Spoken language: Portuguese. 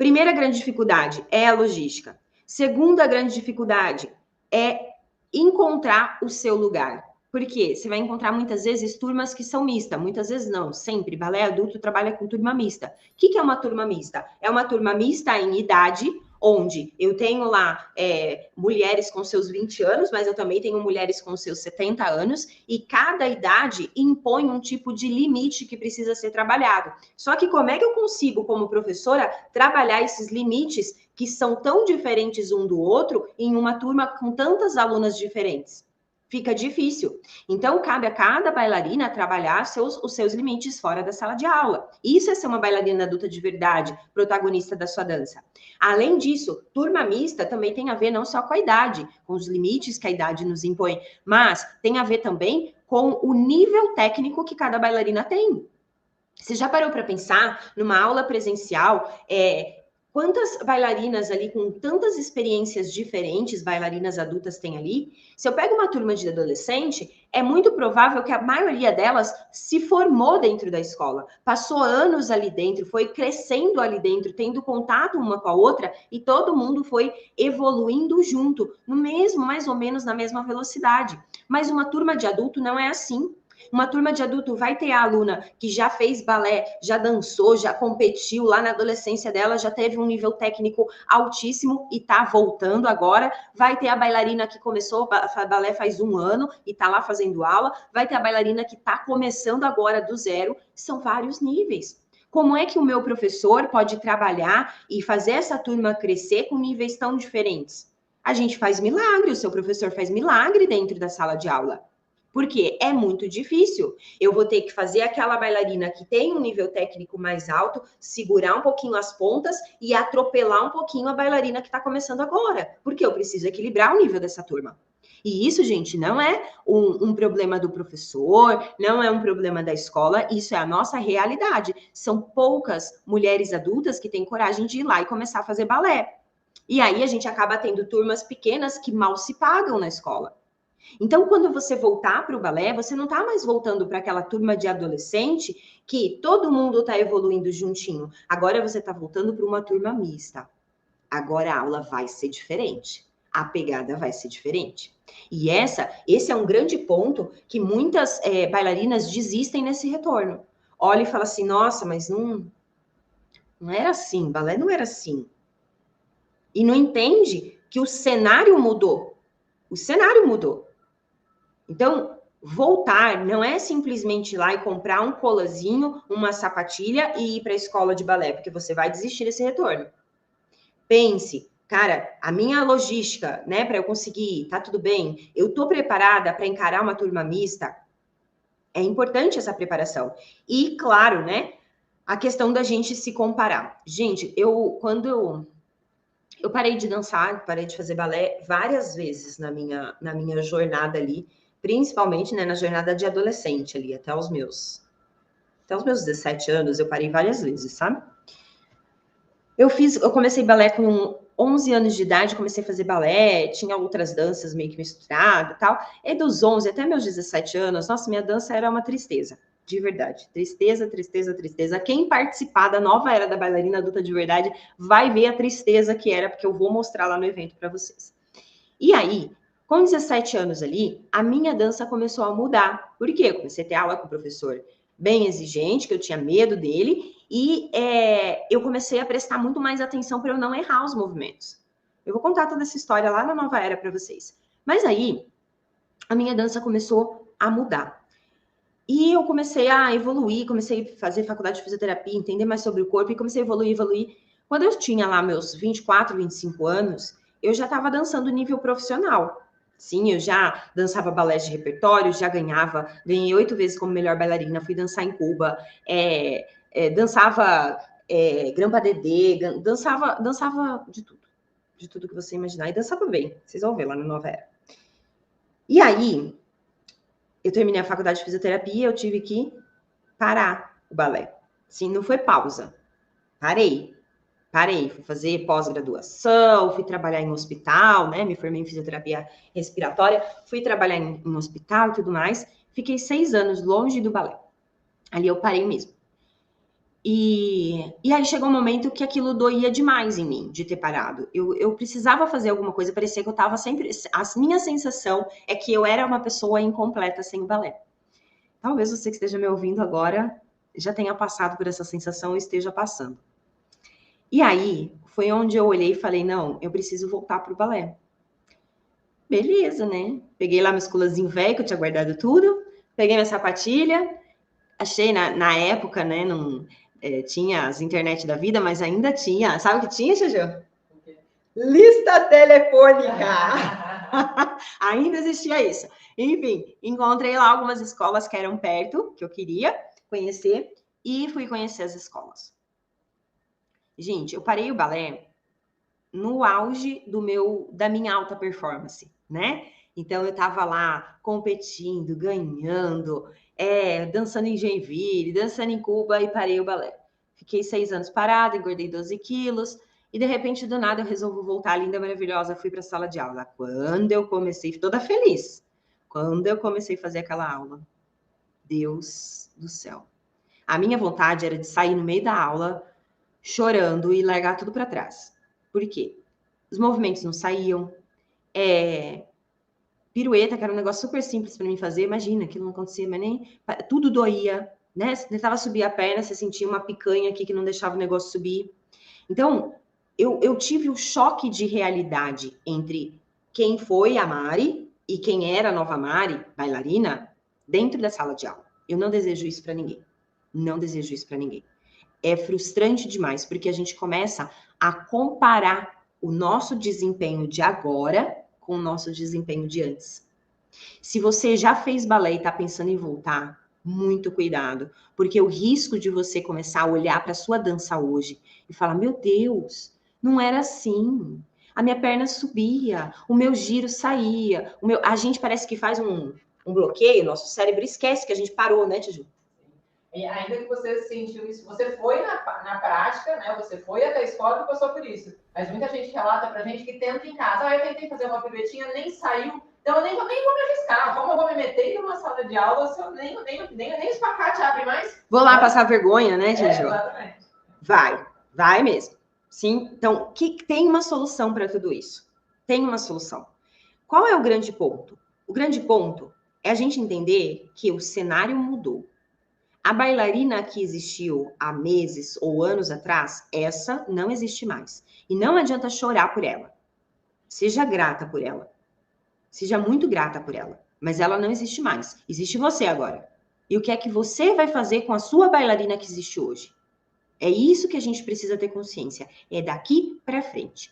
Primeira grande dificuldade é a logística. Segunda grande dificuldade é encontrar o seu lugar. Por quê? Você vai encontrar muitas vezes turmas que são mistas, muitas vezes não, sempre. Balé adulto trabalha com turma mista. O que é uma turma mista? É uma turma mista em idade, onde eu tenho lá mulheres com seus 20 anos, mas eu também tenho mulheres com seus 70 anos, e cada idade impõe um tipo de limite que precisa ser trabalhado. Só que como é que eu consigo, como professora, trabalhar esses limites que são tão diferentes um do outro em uma turma com tantas alunas diferentes? Fica difícil. Então, cabe a cada bailarina trabalhar os seus limites fora da sala de aula. Isso é ser uma bailarina adulta de verdade, protagonista da sua dança. Além disso, turma mista também tem a ver não só com a idade, com os limites que a idade nos impõe, mas tem a ver também com o nível técnico que cada bailarina tem. Você já parou para pensar numa aula presencial, quantas bailarinas ali com tantas experiências diferentes, bailarinas adultas tem ali? Se eu pego uma turma de adolescente, é muito provável que a maioria delas se formou dentro da escola, passou anos ali dentro, foi crescendo ali dentro, tendo contato uma com a outra, e todo mundo foi evoluindo junto, no mesmo, mais ou menos na mesma velocidade. Mas uma turma de adulto não é assim. Uma turma de adulto vai ter a aluna que já fez balé, já dançou, já competiu lá na adolescência dela, já teve um nível técnico altíssimo e tá voltando agora. Vai ter a bailarina que começou balé faz 1 ano e tá lá fazendo aula. Vai ter a bailarina que tá começando agora do zero. São vários níveis. Como é que o meu professor pode trabalhar e fazer essa turma crescer com níveis tão diferentes? A gente faz milagre, o seu professor faz milagre dentro da sala de aula. Porque é muito difícil. Eu vou ter que fazer aquela bailarina que tem um nível técnico mais alto, segurar um pouquinho as pontas e atropelar um pouquinho a bailarina que está começando agora. Porque eu preciso equilibrar o nível dessa turma. E isso, gente, não é um problema do professor, não é um problema da escola, isso é a nossa realidade. São poucas mulheres adultas que têm coragem de ir lá e começar a fazer balé. E aí a gente acaba tendo turmas pequenas que mal se pagam na escola. Então, quando você voltar para o balé, você não está mais voltando para aquela turma de adolescente que todo mundo está evoluindo juntinho. Agora você está voltando para uma turma mista. Agora a aula vai ser diferente. A pegada vai ser diferente. E esse é um grande ponto que muitas bailarinas desistem nesse retorno. Olha e fala assim, nossa, mas não era assim, balé não era assim. E não entende que o cenário mudou. O cenário mudou. Então, voltar não é simplesmente ir lá e comprar um colazinho, uma sapatilha e ir para a escola de balé, porque você vai desistir desse retorno. Pense, cara, a minha logística, né, para eu conseguir, tá tudo bem, eu tô preparada para encarar uma turma mista. É importante essa preparação. E, claro, né, a questão da gente se comparar. Gente, quando eu parei de dançar, parei de fazer balé várias vezes na minha jornada ali, principalmente, né, na jornada de adolescente ali, até os meus 17 anos, eu parei várias vezes, sabe? Eu comecei balé com 11 anos de idade, comecei a fazer balé, tinha outras danças meio que misturado e tal. E dos 11 até meus 17 anos, nossa, minha dança era uma tristeza. De verdade. Tristeza, tristeza, tristeza. Quem participar da nova era da bailarina adulta de verdade vai ver a tristeza que era, porque eu vou mostrar lá no evento para vocês. E aí, com 17 anos ali, a minha dança começou a mudar. Por quê? Eu comecei a ter aula com o professor bem exigente, que eu tinha medo dele, e eu comecei a prestar muito mais atenção para eu não errar os movimentos. Eu vou contar toda essa história lá na nova era para vocês. Mas aí, a minha dança começou a mudar. E eu comecei a evoluir, comecei a fazer faculdade de fisioterapia, entender mais sobre o corpo, e comecei a evoluir. Quando eu tinha lá meus 24, 25 anos, eu já estava dançando nível profissional. Sim, eu já dançava balé de repertório, já ganhei 8 vezes como melhor bailarina, fui dançar em Cuba, dançava grampa dedê, dançava de tudo que você imaginar, e dançava bem, vocês vão ver lá na nova era. E aí, eu terminei a faculdade de fisioterapia, eu tive que parar o balé. Sim, não foi pausa. Parei, fui fazer pós-graduação, fui trabalhar em hospital, né? Me formei em fisioterapia respiratória, fui trabalhar em hospital e tudo mais. Fiquei 6 anos longe do balé. Ali eu parei mesmo. E aí chegou um momento que aquilo doía demais em mim, de ter parado. Eu precisava fazer alguma coisa, parecia que eu estava sempre... A minha sensação é que eu era uma pessoa incompleta sem o balé. Talvez você que esteja me ouvindo agora já tenha passado por essa sensação ou esteja passando. E aí, foi onde eu olhei e falei, não, eu preciso voltar pro balé. Beleza, né? Peguei lá meus colazinho velho, que eu tinha guardado tudo, peguei minha sapatilha, achei na época, né, não, tinha as internet da vida, mas ainda tinha, sabe o que tinha, Xuju? Lista telefônica! Ainda existia isso. Enfim, encontrei lá algumas escolas que eram perto, que eu queria conhecer, e fui conhecer as escolas. Gente, eu parei o balé no auge da minha alta performance, né? Então, eu estava lá competindo, ganhando, dançando em Joinville, dançando em Cuba e parei o balé. Fiquei 6 anos parada, engordei 12 quilos e, de repente, do nada, eu resolvo voltar linda, maravilhosa, fui para a sala de aula. Quando eu comecei, toda feliz, quando eu comecei a fazer aquela aula, Deus do céu. A minha vontade era de sair no meio da aula chorando e largar tudo para trás. Por quê? Os movimentos não saíam, pirueta, que era um negócio super simples para mim fazer, imagina, aquilo não acontecia, mas nem... Tudo doía, né? Você tentava subir a perna, você sentia uma picanha aqui que não deixava o negócio subir. Então, eu tive o choque de realidade entre quem foi a Mari e quem era a nova Mari, bailarina, dentro da sala de aula. Eu não desejo isso para ninguém. Não desejo isso para ninguém. É frustrante demais, porque a gente começa a comparar o nosso desempenho de agora com o nosso desempenho de antes. Se você já fez balé e está pensando em voltar, muito cuidado, porque o risco de você começar a olhar para a sua dança hoje e falar, meu Deus, não era assim. A minha perna subia, o meu giro saía, a gente parece que faz um bloqueio, nosso cérebro esquece que a gente parou, né, Tiju? E ainda que você sentiu isso, você foi na prática, né? Você foi até a escola e passou por isso. Mas muita gente relata pra gente que tenta em casa. Eu tentei fazer uma piruetinha, nem saiu. Então eu nem vou me arriscar. Como eu vou me meter numa sala de aula se eu nem o espacate abre mais? Vou lá passar vergonha, né, Tiju? Exatamente. Vai mesmo. Sim. Então, tem uma solução para tudo isso. Tem uma solução. Qual é o grande ponto? O grande ponto é a gente entender que o cenário mudou. A bailarina que existiu há meses ou anos atrás, essa não existe mais. E não adianta chorar por ela. Seja grata por ela. Seja muito grata por ela. Mas ela não existe mais. Existe você agora. E o que é que você vai fazer com a sua bailarina que existe hoje? É isso que a gente precisa ter consciência. É daqui para frente.